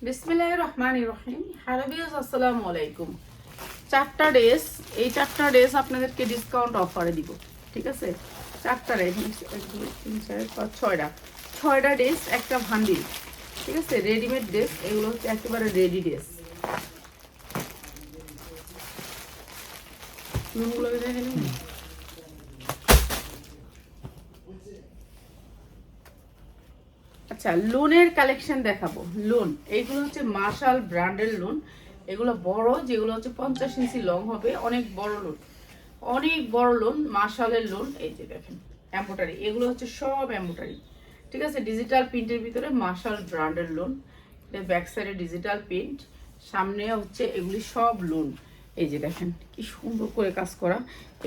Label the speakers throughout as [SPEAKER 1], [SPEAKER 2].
[SPEAKER 1] বিসমিল্লাহির রহমানির রহিম। Hello viewers, আসসালামু আলাইকুম। চারটা ড্রেস, এই চারটা ড্রেস আপনাদেরকে ডিসকাউন্ট অফারে দিব। ঠিক আছে, চারটা ড্রেস, 1 2 3 4 5 ছয়টা ড্রেস, একটা ভান্ডিল। ঠিক আছে, রেডিমেড ড্রেস, এগুলো হচ্ছে একেবারে রেডি ড্রেস। রুমগুলোকে দেখে নিন। আচ্ছা, লোনের কালেকশন দেখাবো। লোন, এইগুলো হচ্ছে মার্শাল ব্র্যান্ডের লোন। এগুলো বড়, যেগুলো হচ্ছে 50 ইঞ্চি লং হবে, অনেক বড় লোন, অনেক বড় লোন, মার্শালের লোন। এই যে দেখেন এমব্রয়ডারি, এগুলো হচ্ছে সব এমব্রয়ডারি। ঠিক আছে, ডিজিটাল প্রিন্টের ভিতরে মার্শাল ব্র্যান্ডের লোন। এটা ব্যাক সাইডে ডিজিটাল প্রিন্ট, সামনে হচ্ছে এগুলি সব লোন। এই যে দেখেন কি সুন্দর করে কাজ করা,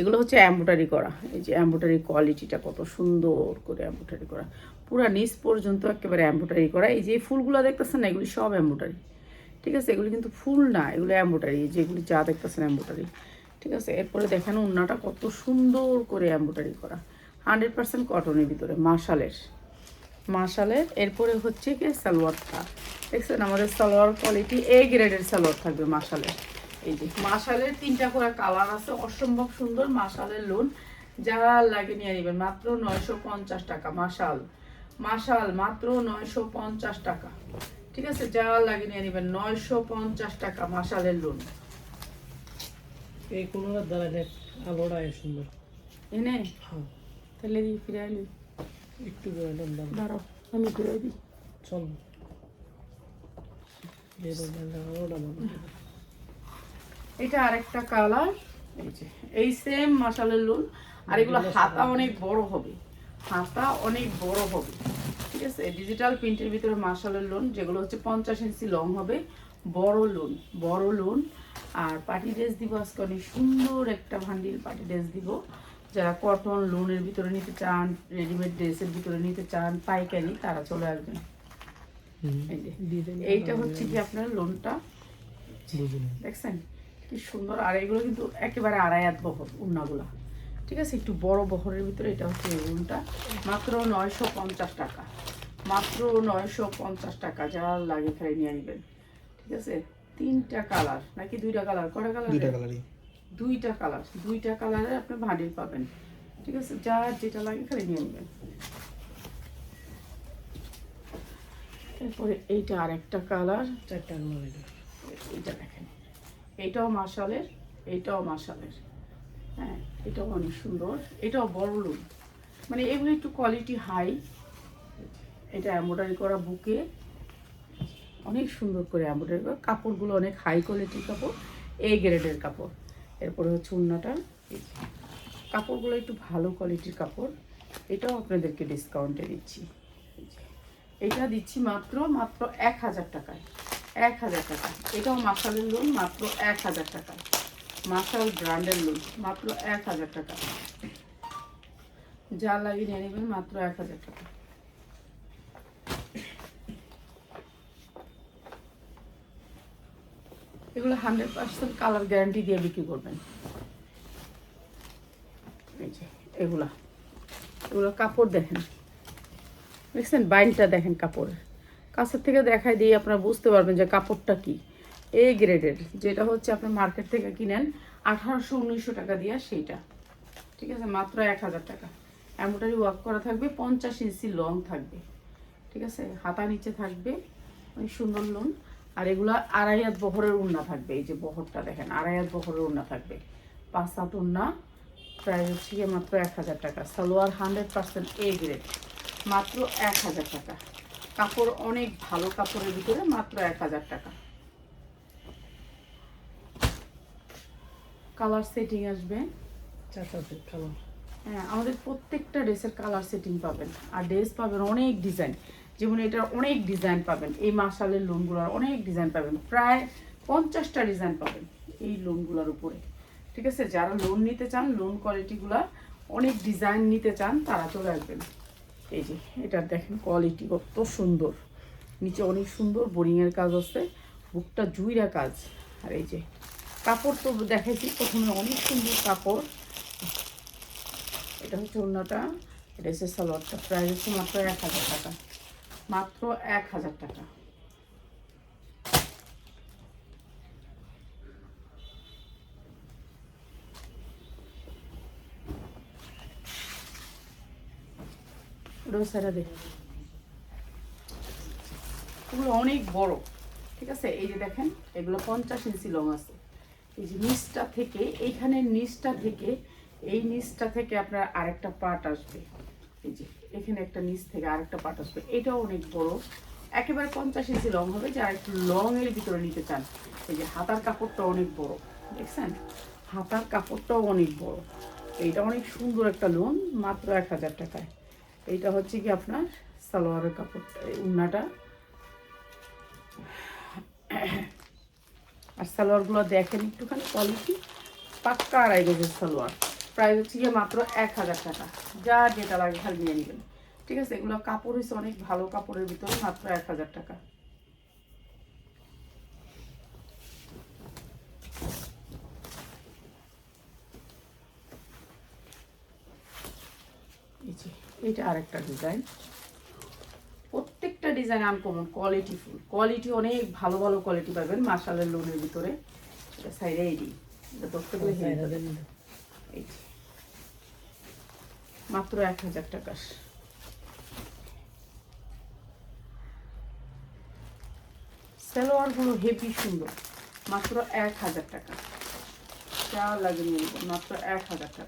[SPEAKER 1] এগুলো হচ্ছে এমব্রয়ডারি করা। এই যে এমব্রয়ডারি কোয়ালিটিটা কত সুন্দর করে এমব্রয়ডারি করা, পুরো নিচ পর্যন্ত একেবারে এমব্রয়ডারি করা। এই যে ফুলগুলো দেখতেছেন না, এগুলি সব এমব্রয়ডারি। ঠিক আছে, এগুলি কিন্তু ফুল না, এগুলো এমব্রয়ডারি, যেগুলি যা দেখতেছেন এমব্রয়ডারি। ঠিক আছে, এরপরে দেখেন ওড়নাটা কত সুন্দর করে এমব্রয়ডারি করা, 100% কটনের ভিতরে, মার্শালের। এরপরে হচ্ছে কি সালোয়ারটা দেখছেন, আমাদের সালোয়ার কোয়ালিটি এ গ্রেডের সালোয়ার থাকবে মার্শালের। এই যে মার্শালের 3টা করে কালার আছে, অসম্ভব সুন্দর মার্শালের লোন। যারা লাগে নিয়ে নেবেন মাত্র 950 টাকা। মার্শাল মাত্র 950 টাকা। ঠিক আছে, যারা লাগে নিয়ে নেবেন 950 টাকা মার্শালের লোন।
[SPEAKER 2] এই কোনোটার দ্বারা দেখ আলোটা সুন্দর
[SPEAKER 1] এনে
[SPEAKER 2] হ্যাঁ
[SPEAKER 1] তাহলে ফিরে আইলি
[SPEAKER 2] একটু করে দেন দাম
[SPEAKER 1] দাঁড়াও, আমি ঘুরে দিই।
[SPEAKER 2] চল আলোটা ভালো
[SPEAKER 1] এটা আরেকটা কালার। এই যে এই সেম মার্শালের লোন, আর এগুলো হাতা অনেক বড় হবে, হাতা অনেক বড় হবে। ঠিক আছে, ডিজিটাল প্রিন্টের ভিতরে মার্শালের লোন, যেগুলো হচ্ছে 50 ইঞ্চি লং হবে, বড় লোন। আর পার্টি ড্রেস দিব আজকে, অনেক সুন্দর একটা ভান্ডিল পার্টি ড্রেস দিব। যারা কটন লোনের ভিতরে নিতে চান, রেডিমেড ড্রেসের ভিতরে নিতে চান পাইকারি, তারা চলে আসবেন। এই যে এইটা হচ্ছে কি আপনার লোনটা, দেখছেন কি সুন্দর। আর এগুলো কিন্তু একেবারে আড়াই হাত বহর উন্নাগুলা। ঠিক আছে, একটু বড় বহরের ভিতরে এটা হচ্ছে এই লোনটা, মাত্র 950 টাকা, মাত্র 950 টাকা। যারা লাগে খালি নিয়ে নেবেন। ঠিক আছে, 3টা কালার নাকি 2টা কালার, কটা কালার? 2টা কালারই, 2টা কালারে আপনি ভান্ডিল পাবেন। ঠিক আছে, যার যেটা লাগে খালি নিয়ে নেবেন। তারপরে এইটা আরেকটা কালার,
[SPEAKER 2] 4টা কালার
[SPEAKER 1] এইটা দেখেন, এইটাও মার্শালের, এইটাও মার্শালের। হ্যাঁ, এটাও অনেক সুন্দর, এটাও বড় লোন, মানে এগুলো একটু কোয়ালিটি হাই। এটা এমব্রয়ডারি করা বুকে, অনেক সুন্দর করে এমব্রয়ডারি করা, কাপড়গুলো অনেক হাই কোয়ালিটির কাপড়, এ গ্রেডের কাপড়। এরপরে হচ্ছে ওড়নাটা, কাপড়গুলো একটু ভালো কোয়ালিটির কাপড়। এটাও আপনাদেরকে ডিসকাউন্টে দিচ্ছি, এটা দিচ্ছি মাত্র 1000 টাকায়, 1000 টাকা। এটাও মার্শালের লোন, মাত্র 1000 টাকা, মার্শাল ব্র্যান্ডের লোন, মাত্র 1000 টাকা। যা লাগিয়ে নিয়ে নেবেন মাত্র 1000 টাকা। এগুলো 100% কালার গ্যারান্টি দিয়ে বিক্রি করবেন। এই যে এগুলো কাপড় দেখেন, দেখছেন বাইনটা দেখেন, কাপড়ের কাছের থেকে দেখাই দিয়ে আপনারা বুঝতে পারবেন যে কাপড়টা কি, এ গ্রেডের, যেটা হচ্ছে আপনি মার্কেট থেকে কিনেন 1800-1900 টাকা দিয়ে সেইটা। ঠিক আছে, মাত্র 1000 টাকা। এমব্রয়ডারি ওয়ার্ক করা থাকবে, 50 ইঞ্চি লং থাকবে। ঠিক আছে, হাতা নিচে থাকবে, অনেক সুন্দর লোন। আর এগুলো আড়াই হাত বহরের ওড়না থাকবে। এই যে বহরটা দেখেন, আড়াই হাত বহরের ওড়না থাকবে, 5 হাত ওড়না। প্রাইস হচ্ছে গিয়ে মাত্র 1000 টাকা। সালোয়ার 100% এ গ্রেড, মাত্র 1000 টাকা। কাপড় অনেক ভালো কাপড়ের ভিতরে, মাত্র 1000 টাকা। কালার সেটিং আসবে
[SPEAKER 2] 4টা কালার।
[SPEAKER 1] হ্যাঁ, আমাদের প্রত্যেকটা ড্রেসের কালার সেটিং পাবেন, আর ড্রেস পাবেন অনেক ডিজাইন। যেমন এটার অনেক ডিজাইন পাবেন, এই মার্শালের লোনগুলোর অনেক ডিজাইন পাবেন, প্রায় 50টা ডিজাইন পাবেন এই লোনগুলোর উপরে। ঠিক আছে, যারা লোন নিতে চান, লোন কোয়ালিটিগুলো অনেক ডিজাইন নিতে চান, তারা চলে আসবেন। এই যে এটা দেখেন কোয়ালিটি কত সুন্দর, নিচে অনেক সুন্দর বোরিংয়ের কাজ আছে, বুকটা জুইরা কাজ। আর এই যে কাপড় তো দেখেছি প্রথমে, অনেক সুন্দর কাপড়। এটা হচ্ছে ওড়নাটা, এটা হচ্ছে সালোয়ারটা। প্রাইস হচ্ছে মাত্র 1000 টাকা, মাত্র 1000 টাকা। ওটাও সেরা দে। এগুলো অনেক বড়, ঠিক আছে। এই যে দেখেন এগুলো 50 ইঞ্চি লং আছে। এই যে নিচটা থেকে, এইখানের নিচটা থেকে, এই নিচটা থেকে আপনার আরেকটা পার্ট আসবে। এই যে এখানে একটা নিচ থেকে আরেকটা পার্ট আসবে, এটাও অনেক বড়। একেবারে 50 ইঞ্চি লং হবে, যারা একটু লং এর ভিতরে নিতে চান। এই যে হাতার কাপড়টা অনেক বড়, দেখছেন হাতার কাপড়টাও অনেক বড়। এইটা অনেক সুন্দর একটা লোন, মাত্র 1000 টাকায়। এইটা হচ্ছে কি আপনার সালোয়ারের কাপড়টা, এই উন্নাটা। আর সালোয়ারগুলো দেখেন একটুখানি কোয়ালিটি, পাক্কা 2.5 গজের সালোয়ার। প্রাইস হচ্ছে গিয়ে মাত্র 1000 টাকা। যা যেটা লাগে খালি নিয়ে নেবেন, ঠিক আছে। এগুলো কাপড় হচ্ছে অনেক ভালো কাপড়ের ভিতরে, মাত্র 1000 টাকা। এটা আরেকটা ডিজাইন, প্রত্যেকটা design uncommon, quality full, quality অনেক ভালো ভালো কোয়ালিটি পাবেন মাশাআল্লাহ লোনের ভিতরে। এটা সাইডে এই এটা ধরতে গেলে এই মাত্র 1000 টাকা। সালোয়ারগুলো হেভি সুন্দর, মাত্র 1000 টাকা। যা লাগে নিয়ে নেবেন, মাত্র 1000 টাকা।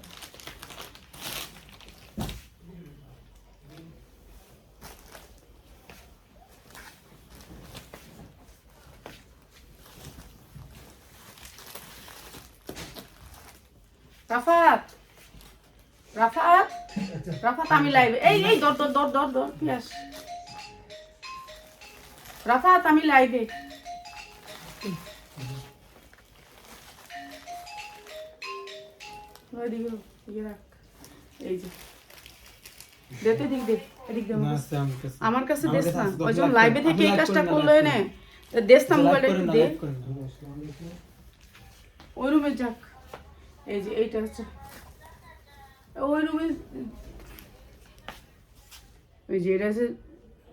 [SPEAKER 1] রাফাত, রাফাত, রাফাত আমি লাইভে। এই এই দর দর দর দর দর পিয়াস। রাফাত আমি লাইভে। এই যে দে তো দিক দে, এদিক দে আমার কাছে দেশ না, ওই জন্য লাইভে থেকে এই কাজটা করলো এনে দেশ না, মোবাইলটা একটু দে। ওই রুমে যাক। এই যে এইটা হচ্ছে ওই রুমে। ওই যে এটা হচ্ছে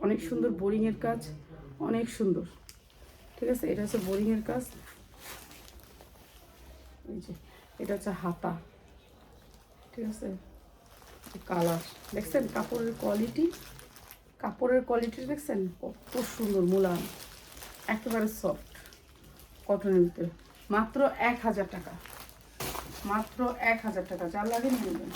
[SPEAKER 1] অনেক সুন্দর বোরিং এর কাজ, অনেক সুন্দর, ঠিক আছে। এটা হচ্ছে বোরিং এর কাজ। এই যে এটা হচ্ছে হাতা, ঠিক আছে। কালার দেখছেন, কাপড়ের কোয়ালিটি, কাপড়ের কোয়ালিটি দেখছেন কত সুন্দর, মুলায়ম, একেবারে সফট কটনের ভিতরে। মাত্র 1000 টাকা, মাত্র 1000 টাকা। যা লাগে নিয়ে নেবেন।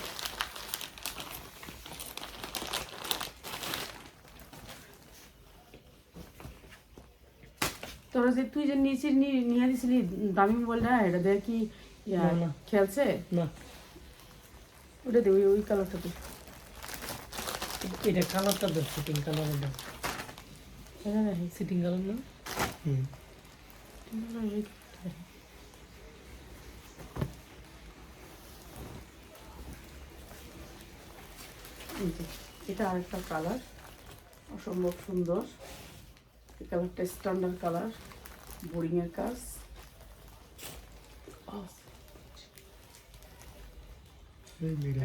[SPEAKER 1] তোরা যে তুই যে নিচে নিয়ে দিছিলি দামি মোবাইলটা, এটা দেখ কি খেলছে
[SPEAKER 2] না,
[SPEAKER 1] ওটা দে, ওই কালারটা দে।
[SPEAKER 2] এটা কালারটা দেখ, সিটিং কালার দাও।
[SPEAKER 1] হ্যাঁ
[SPEAKER 2] সিটিং কালার না?
[SPEAKER 1] এটা আরেকটা কালার, অসম্ভব সুন্দর। এই কালারটা স্ট্যান্ডার্ড কালার, বোরিং এর কাজ।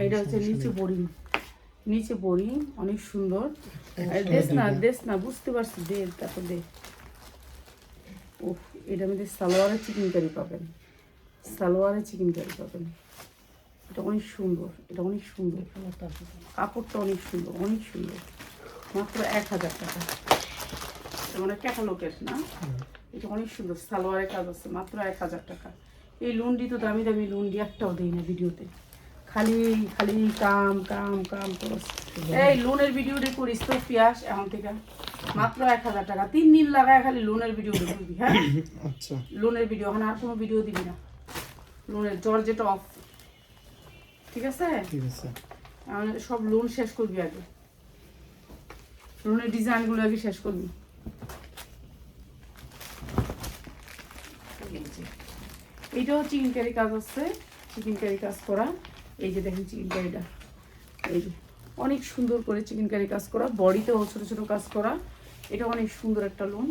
[SPEAKER 1] এটা হচ্ছে নিচে বোরিং, নিচে বোরিং, অনেক সুন্দর। দেশ না দেশ না, বুঝতে পারছি, দে তারপর দে। ও এটার মধ্যে সালোয়ারে চিকেন কারি পাবেন, সালোয়ারে চিকেন কারি পাবেন। এটা অনেক সুন্দর, এটা অনেক সুন্দর, কাপড়টা অনেক সুন্দর, অনেক সুন্দর। মাত্র 1000 টাকা। এটা মানে ক্যাটালগের না, এটা অনেক সুন্দর, সালোয়ারের কাজ আছে, মাত্র 1000 টাকা। এই লুন্ডি তো দামি দামি লুন্ডি একটাও দিই না ভিডিওতে, খালি খালি কাম কাম কাম করস। এই লোনের ভিডিওটা করিস তো পিয়াস এখন থেকে, মাত্র 1000 টাকা। 3 দিন লাগায় খালি লোনের ভিডিও করবি। হ্যাঁ আচ্ছা, লোনের ভিডিও, এখন আর কোনো ভিডিও দিবি না। লোনের জর্জেট অফ, ঠিক আছে, ঠিক আছে। সব লোন শেষ করবি আগে, লোনের ডিজাইনগুলো আগে শেষ করবি। এইটাও চিকেন কারি কাজ আছে, চিকেন কারি কাজ করা। এই যে দেখেন চিকেন কারিটা, এই যে অনেক সুন্দর করে চিকেন কারি কাজ করা, বডিতেও ছোটো ছোটো কাজ করা। এটা অনেক সুন্দর একটা লোন।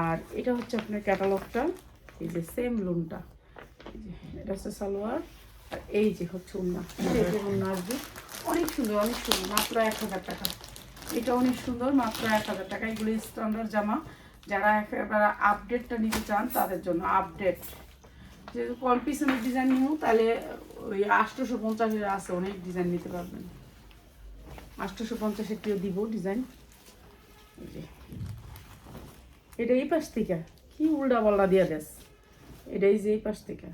[SPEAKER 1] আর এটা হচ্ছে আপনার ক্যাটালগটা, এই যে সেম লোনটা, এই যে এটা হচ্ছে সালোয়ার, আর এই যে হচ্ছে ওড়না, ওড়না আসবে। অনেক সুন্দর, অনেক সুন্দর, মাত্র 1000 টাকা। এটা অনেক সুন্দর, মাত্র 1000 টাকা। এগুলো স্ট্যান্ডার্ড জামা, যারা একেবারে আপডেটটা নিতে চান তাদের জন্য। আপডেট যেহেতু কম পিছনের ডিজাইন নিব, তাহলে ওই 850 আছে, অনেক ডিজাইন নিতে পারবেন। 850 দিব ডিজাইন। এটা এই পাশ থেকে কি উল্টা পাল্টা দিয়া দেস, এটা এই যে এই পাশ থেকে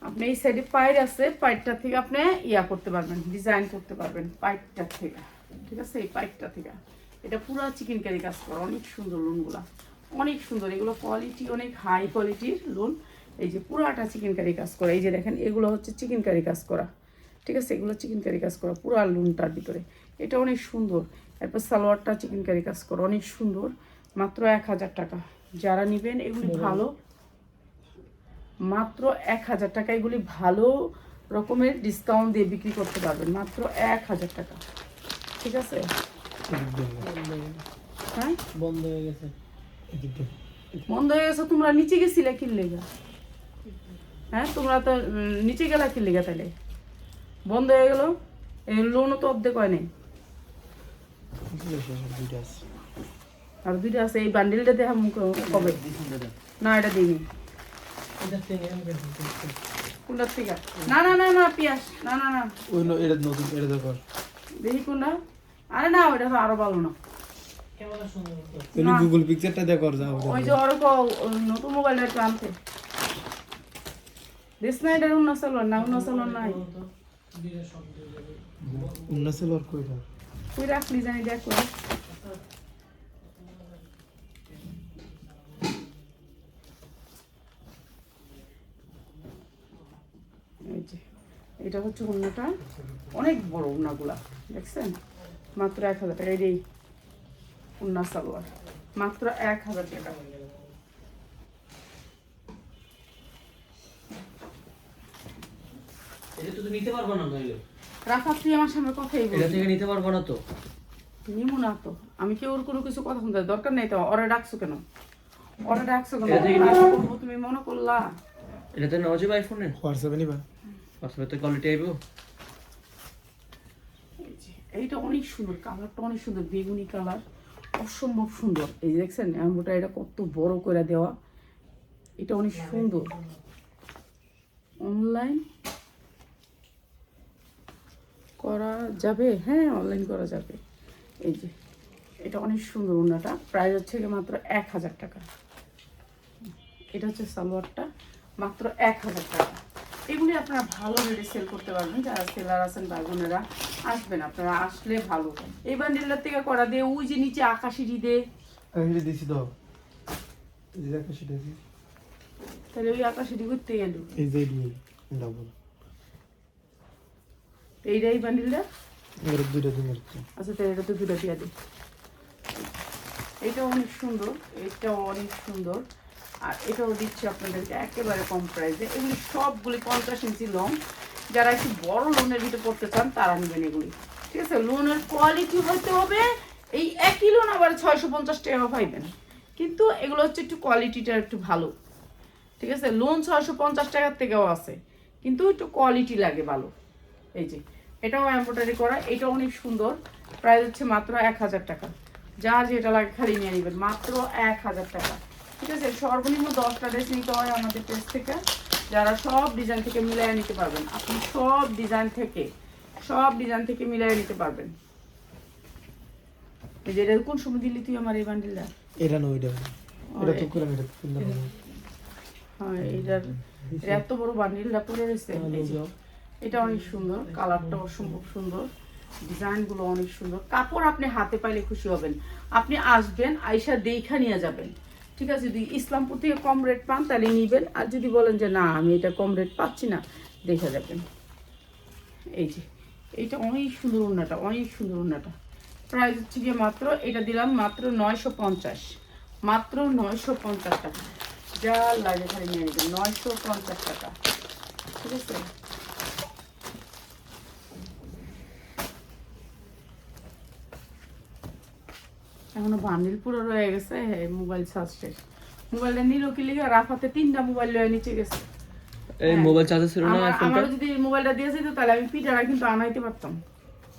[SPEAKER 1] আপনি এই সাইডে পাইর আছে, পাইরটা থেকে আপনি ইয়া করতে পারবেন, ডিজাইন করতে পারবেন পাইরটা থেকে, ঠিক আছে? এই পাইরটা থেকে এটা পুরো চিকেন কারি কাজ করা, অনেক সুন্দর লোনগুলা, অনেক সুন্দর, এগুলো কোয়ালিটি অনেক হাই কোয়ালিটির লোন। এই যে পুরাটা চিকেন কারি কাজ করা, এই যে দেখেন এগুলো হচ্ছে চিকেন কারি কাজ করা, ঠিক আছে? এগুলো চিকেন কারি কাজ করা পুরা লোনটার ভিতরে, এটা অনেক সুন্দর। এরপর সালোয়ারটা চিকেন কারি কাজ করা, অনেক সুন্দর, মাত্র 1000 টাকা। যারা নেবেন এগুলি ভালো, মাত্র 1000 টাকা, এগুলি ভালো রকমের ডিসকাউন্ট দিয়ে বিক্রি করতে পারবেন, মাত্র 1000 টাকা, ঠিক আছে? হ্যাঁ
[SPEAKER 2] বন্ধ হয়ে গেছে।
[SPEAKER 1] বন্ধ হয়ে গেছে, তোমরা নিচে গেছিলে কিনলে গা? হ্যাঁ তোমরা তো নিচে গেলা কিনলে গা, তাহলে বন্ধ হয়ে গেল। এই লোনও তো অর্ধেক হয় নাই, আর দুইটা আছে। এই বান্ডিলটা দেখা মুখ কবে? না এটা দিইনি।
[SPEAKER 2] এটা থেকে আমি
[SPEAKER 1] কোনটার থেকে? না না না না পিয়াস, না না না
[SPEAKER 3] ওই এটা নতুন, এটা দেখো
[SPEAKER 1] দেখি কোনটা। আরে না ওইটা তো আরো ভালো না।
[SPEAKER 2] ক্যামেরা সুন্দর তো।
[SPEAKER 3] তুমি গুগল পিকচারটা দেখো যাও।
[SPEAKER 1] ওই যে ওর নতুন মোবাইলটা একটু আনতে দিস না, এটা অন্য সালোয়ার না, অন্য সালোয়ার নাই।
[SPEAKER 2] দুইটা সব দিয়ে যাবে।
[SPEAKER 3] উন্নসেল আর কইরা
[SPEAKER 1] তুই রাখলি জানি দেখো। এই যে এটা হচ্ছে উন্নাটা, অনেক বড় উন্নাগুলা, দেখছেন? মাত্র 1000 টাকা। এই উন্না সালোয়ার মাত্র 1000 টাকা।
[SPEAKER 2] এটা তো নিতে পারবো না ভাই।
[SPEAKER 1] রাফা তুই আমার সামনে কথাই বল।
[SPEAKER 2] এটা থেকে নিতে পারবো না তো।
[SPEAKER 1] নিমু না তো, আমি কি ওর কোনো কিছু কথা শুনতে দরকার নেই তো। ওরা ডাকছো কেন? ওরা ডাকছো কেন?
[SPEAKER 2] এটা থেকে
[SPEAKER 1] আশা করবো তুমি মনে করলা।
[SPEAKER 2] এটা তো নেওয়া যাবে আইফোনে?
[SPEAKER 3] হোয়াটসঅ্যাপে নিবা?
[SPEAKER 2] হোয়াটসঅ্যাপে তো কোয়ালিটি আইবো।
[SPEAKER 1] এই যে এইটা অনেক সুন্দর, কালারটা অনেক সুন্দর, বেগুনি কালার, অসম্ভব সুন্দর। এই যে দেখছেন এমনটা, এটা কত বড় করে দেওয়া, এটা অনেক সুন্দর। অনলাইন করা যাবে? হ্যাঁ অনলাইন করা যাবে। এই যে এটা অনেক সুন্দর, ওনাটা প্রাইস হচ্ছে গিয়ে মাত্র 1000 টাকা। এটা হচ্ছে সালোয়ারটা, মাত্র 1000 টাকা। এগুলি আপনারা ভালো রেটে সেল করতে পারবেন, যারা সেলার আছেন ভাই বোনেরা আসবেন, আপনারা আসলে ভালো। এই বান্ডিলটার থেকে করা দিয়ে ওই যে নিচে আকাশিটি দে,
[SPEAKER 3] এটা দিছি দাও, এই যে দেখো সেটা দিছি,
[SPEAKER 1] তাহলে ওই আকাশিটি করতে গেল।
[SPEAKER 3] এই যে দিয়ে ডাবল
[SPEAKER 1] এইটাই বান্ডিলটা।
[SPEAKER 3] এর দুইটা দিন হচ্ছে।
[SPEAKER 1] আচ্ছা তাহলে এটা তো দুটো দিয়ে দিই। এটা অনেক সুন্দর, এটাও অনেক সুন্দর, আর এটাও দিচ্ছে আপনাদেরকে একেবারে কম প্রাইসে। এগুলি সবগুলি 50 ইঞ্চি লং। যারা একটু বড় লোনের ভিতরে পড়তে চান তারা নেবেন এগুলি, ঠিক আছে? লোনের কোয়ালিটি হতে হবে, এই একই লোন আবার 650 টাকা পাইবেন, কিন্তু এগুলো হচ্ছে একটু কোয়ালিটিটা একটু ভালো, ঠিক আছে? লোন 650 টাকার থেকেও আছে, কিন্তু একটু কোয়ালিটি লাগে ভালো। এই যে এটাও এমব্রয়ডারি করা, এটাও অনেক সুন্দর, প্রাইস হচ্ছে মাত্র 1000 টাকা। যার যেটা লাগে খালি নিয়ে নেবেন, মাত্র 1000 টাকা, ঠিক আছে? সর্বনিম্ন 10টা ড্রেস নিতে হয় আমাদের পেজ থেকে। যারা সব ডিজাইন থেকে মিলিয়ে নিতে পারবেন, আপনি সব ডিজাইন থেকে মিলিয়ে নিতে পারবেন। এই যে এটা কোন সময় দিলি তুই আমার এই বান্ডিলটা?
[SPEAKER 3] এটা না ওইটা, এটা তো করে এটা সুন্দর হবে।
[SPEAKER 1] হ্যাঁ এইটার এত বড় বান্ডিলটা করে রয়েছে। এই যে এটা অনেক সুন্দর, কালারটা অসম্ভব সুন্দর, ডিজাইনগুলো অনেক সুন্দর। কাপড় আপনি হাতে পাইলে খুশি হবেন। আপনি আসবেন, আইসা দেখা নিয়ে যাবেন, ঠিক আছে? যদি ইসলামপুর থেকে কম রেট পান তাহলে নিবেন, আর যদি বলেন যে না আমি এটা কম রেট পাচ্ছি না, দেখে যাবেন। এই যে এইটা অনেক সুন্দর, ওড়নাটা অনেক সুন্দর, ওড়নাটা প্রাইস হচ্ছে গিয়ে মাত্র, এটা দিলাম মাত্র 950, মাত্র 950 টাকা। যা লাগে খালি নিয়ে নেবেন, 950 টাকা, ঠিক আছে? এখনো বান্ডিল পুরো রয়ে গেছে, মোবাইল চার্জ শেষ। মোবাইলটা নিল কি লিখে রাফাতে 3টা মোবাইল লয়ে নিচে গেছে।
[SPEAKER 2] এই মোবাইল চার্জার ছিল না আইফোনটা?
[SPEAKER 1] আমার যদি মোবাইলটা দিয়ে যেত তাহলে আমি পিঠাটা কিন্তু আনাইতে পারতাম,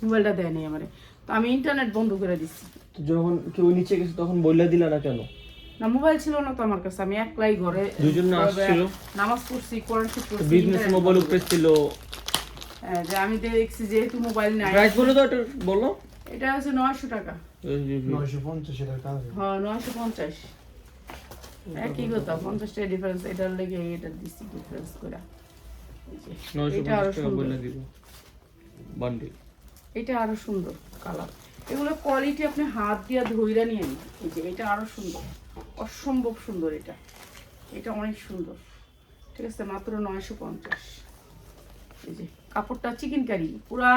[SPEAKER 1] মোবাইলটা দেয় নাই আমারে, তো আমি ইন্টারনেট বন্ধ করে দিচ্ছি।
[SPEAKER 2] তো যখন কেউ নিচে গেছে তখন বইলা দিলা না কেন?
[SPEAKER 1] না মোবাইল ছিল না তো আমার কাছে, আমি একলাই ঘরে
[SPEAKER 2] দুইজন না আসছিল?
[SPEAKER 1] নামাজ পড়ছি, কোরআন শরীফ পড়ছি।
[SPEAKER 2] বিজনেস মোবাইল উপরে ছিল,
[SPEAKER 1] যে আমি দেখছি যেহেতু মোবাইল নাই,
[SPEAKER 2] প্রাইস বলে তো এটা বললো।
[SPEAKER 1] এটা হচ্ছে 900 টাকা।
[SPEAKER 3] 950 এর কাজ।
[SPEAKER 1] হ্যাঁ 950। কি কথা 50 টাকা ডিফারেন্স, এটার লেগে এটা দিছি ডিফারেন্স করে। এটা আরো
[SPEAKER 2] 950 টাকা
[SPEAKER 1] সুন্দর,
[SPEAKER 2] বলে দিব বান্ডিল।
[SPEAKER 1] এটা আরো সুন্দর কালার। এগুলো কোয়ালিটি আপনি হাত দিয়ে ধইরা নিয়ে নিন। এই যে এটা আরো সুন্দর, অসম্ভব সুন্দর। এটা এটা অনেক সুন্দর, ঠিক আছে, মাত্র 950। এই যে কাপড়টা চিকেন কারি, পুরা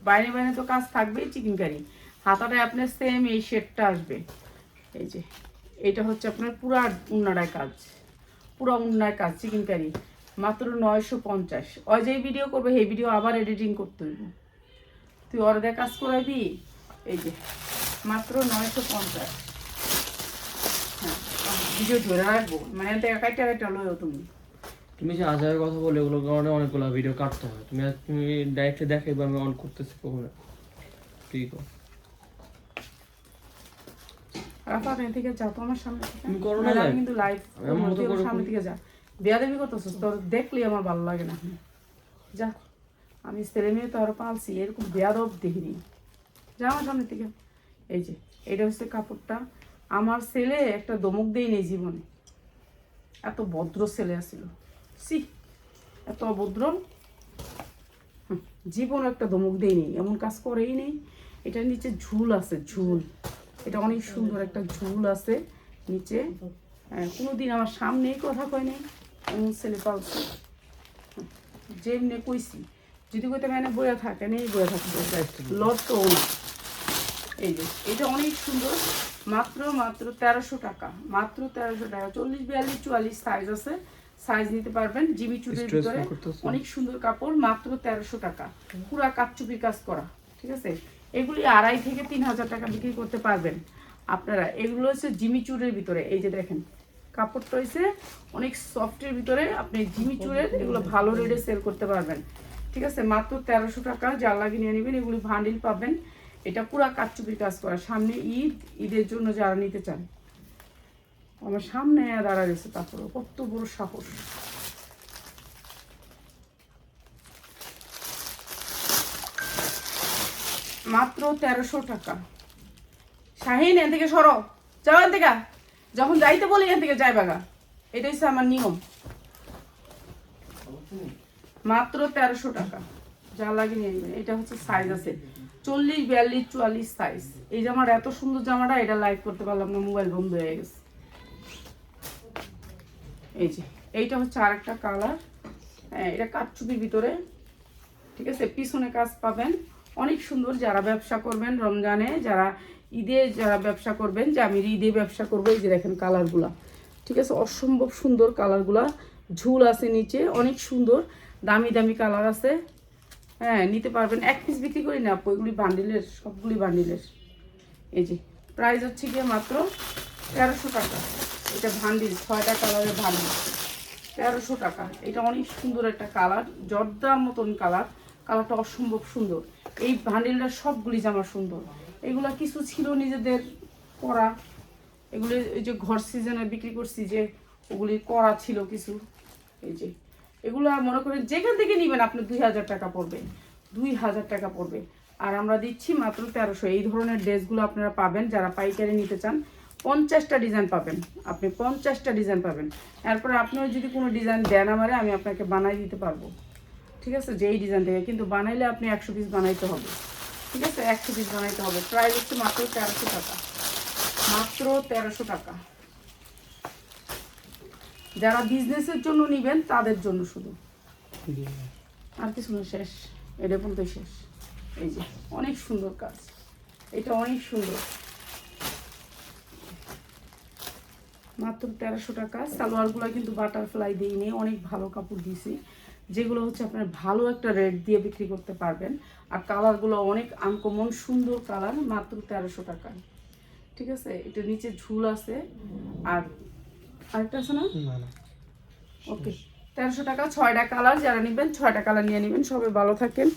[SPEAKER 1] বাইরে বাইরে তো কাজ থাকবেই চিকেন কারি, হাতাটায় আপনার সেম এই শেডটা আসবে। এই যে এটা হচ্ছে আপনার পুরা উন্নাটায় কাজ, পুরা উন্নায় কাজ চিকেন কারি, মাত্র 950। ওই যে ভিডিও করবে সেই ভিডিও আবার এডিটিং করতে হইব, তুই ওর দিয়ে কাজ করাবি। এই যে মাত্র 950। হ্যাঁ ভিডিও ধরে রাখবো, মানে একাইটা একটা লয়ও তুমি।
[SPEAKER 2] তুমি যে আজারের কথা বলে ওগুলো কারণে অনেকগুলো ভিডিও কাটতে হয়। তুমি ডাইরেক্টলি দেখাইবা আমি অন করতেছি কখন। ঠিক আছে
[SPEAKER 1] রাফা এখান থেকে যাও তো আমার সামনে থেকে।
[SPEAKER 2] তুমি করো না
[SPEAKER 1] নাহলে আমি
[SPEAKER 2] live?
[SPEAKER 1] কিন্তু লাইভ
[SPEAKER 2] আমার মতো করে
[SPEAKER 1] সামনে থেকে যা, বেয়াদবি করতেছিস, তোর দেখলি আমার ভালো লাগে না। যা, আমি ছেলে মেয়ে তো আরো পালছি, এরকম বেয়াদব দেখিনি। যা আমার সামনে থেকে। এই যে এটা হচ্ছে কাপড়টা। আমার ছেলে একটা দমক দেই নেই জীবনে, এত ভদ্র ছেলে আছিল, সি এত অভদ্র, জীবন একটা ধমক দেই নেই, এমন কাজ করেই নেই। এটার নিচে ঝুল আছে, ঝুল, এটা অনেক সুন্দর একটা ঝুল আছে নিচে। কোনোদিন আমার সামনেই কথা কয় নেই, এমন ছেলে পালছে। যেমনি কইছি, যদি কইতে মানে বইয়া থাকে নেই, বইয়া থাকবে লড়তো না। এই যে এটা অনেক সুন্দর, মাত্র 1300 টাকা, মাত্র 1300 টাকা। 40, 42, 44 সাইজ আছে, সাইজ নিতে পারবেন। জিমি চুড়ির ভিতরে অনেক সুন্দর কাপড়, মাত্র 1300 টাকা, পুরা কাচচুপি কাজ করা, ঠিক আছে। এগুলি 2,500 থেকে 3,000 টাকা বিক্রি করতে পারবেন আপনারা। এগুলো হচ্ছে জিমি চুড়ের ভিতরে। এই যে দেখেন কাপড়টা হয়েছে অনেক সফটের ভিতরে, আপনি জিমি চুড়ের এগুলো ভালো রেটে সেল করতে পারবেন, ঠিক আছে। মাত্র 1300 টাকা, যার লাগে নিয়ে নেবেন। এগুলি ভান্ডিল পাবেন, এটা পুরা কাচচুপির কাজ করা। সামনে ঈদ, ঈদের জন্য যারা নিতে চান, আমার সামনে দাঁড়া রয়েছে, তারপরে কত বড় সাহস। মাত্র 1300 টাকা। শাহিন এখান থেকে সরো, যাও এখান থেকে, যখন যাইতে বলি এখান থেকে যাই বাগা, এটা হচ্ছে আমার নিয়ম। মাত্র 1300 টাকা, যা লাগে নিয়ে নেবেন। এটা হচ্ছে সাইজ আছে 40, 42, 44 সাইজ। এই জামাটা এত সুন্দর জামাটা, এটা লাইভ করতে পারলাম না, মোবাইল বন্ধ হয়ে গেছে। এই যে এইটা হচ্ছে আরেকটা কালার, হ্যাঁ এটা কাঠচুপির ভিতরে, ঠিক আছে। পিছনে কাজ পাবেন, অনেক সুন্দর। যারা ব্যবসা করবেন রমজানে, যারা ঈদে যারা ব্যবসা করবেন, যে আমি ঈদে ব্যবসা করবো, এই যে দেখেন কালারগুলা, ঠিক আছে, অসম্ভব সুন্দর কালারগুলা। ঝুল আছে নিচে, অনেক সুন্দর, দামি দামি কালার আছে। হ্যাঁ নিতে পারবেন, এক পিস বিক্রি করি না, ওইগুলি বান্ডিলের, সবগুলি বান্ডিলের। এই যে প্রাইস হচ্ছে গিয়ে মাত্র 1300 টাকা। এটা ভান্ডিল, 6টা কালারের ভান্ডিল, 1300 টাকা। এটা অনেক সুন্দর একটা কালার, জর্দার মতন কালার, কালারটা অসম্ভব সুন্দর। এই ভান্ডিলটা সবগুলি জামা সুন্দর। এগুলা কিছু ছিল নিজেদের করা, এগুলি এই যে ঘর সিজনে বিক্রি করছি, যে ওগুলি করা ছিল কিছু। এই যে এগুলা মনে করেন যেখান থেকে নেবেন আপনি 2000 টাকা পড়বে, 2000 টাকা পড়বে। আর আমরা দিচ্ছি মাত্র 1300। এই ধরনের ড্রেসগুলো আপনারা পাবেন যারা পাইকারি নিতে চান। 50টা ডিজাইন পাবেন, আপনি 50টা ডিজাইন পাবেন। এরপরে আপনিও যদি কোনো ডিজাইন দেন আমারে, আমি আপনাকে বানাই দিতে পারবো, ঠিক আছে, যে এই ডিজাইন থেকে। কিন্তু বানাইলে আপনি 100 পিস বানাইতে হবে, ঠিক আছে, 100 পিস বানাইতে হবে। প্রাইস হচ্ছে মাত্র 1300 টাকা, মাত্র 1300 টাকা। যারা বিজনেসের জন্য নেবেন তাদের জন্য শুধু, আর কিছু না, শেষ, এটা পর্যন্ত শেষ। এই যে অনেক সুন্দর কাজ, এটা অনেক সুন্দর, মাত্র 1300 টাকা। সালোয়ারগুলো কিন্তু বাটারফ্লাই দিইনি, অনেক ভালো কাপড় দিয়েছি, যেগুলো হচ্ছে আপনার ভালো একটা রেট দিয়ে বিক্রি করতে পারবেন। আর কালারগুলো অনেক আনকমন সুন্দর কালার, মাত্র 1300 টাকা, ঠিক আছে। এটা নিচে ঝুল আছে, আর আরেকটা আছে না, ওকে 1300 টাকা। 6টা কালার, যারা নেবেন 6টা কালার নিয়ে নেবেন। সবাই ভালো থাকেন।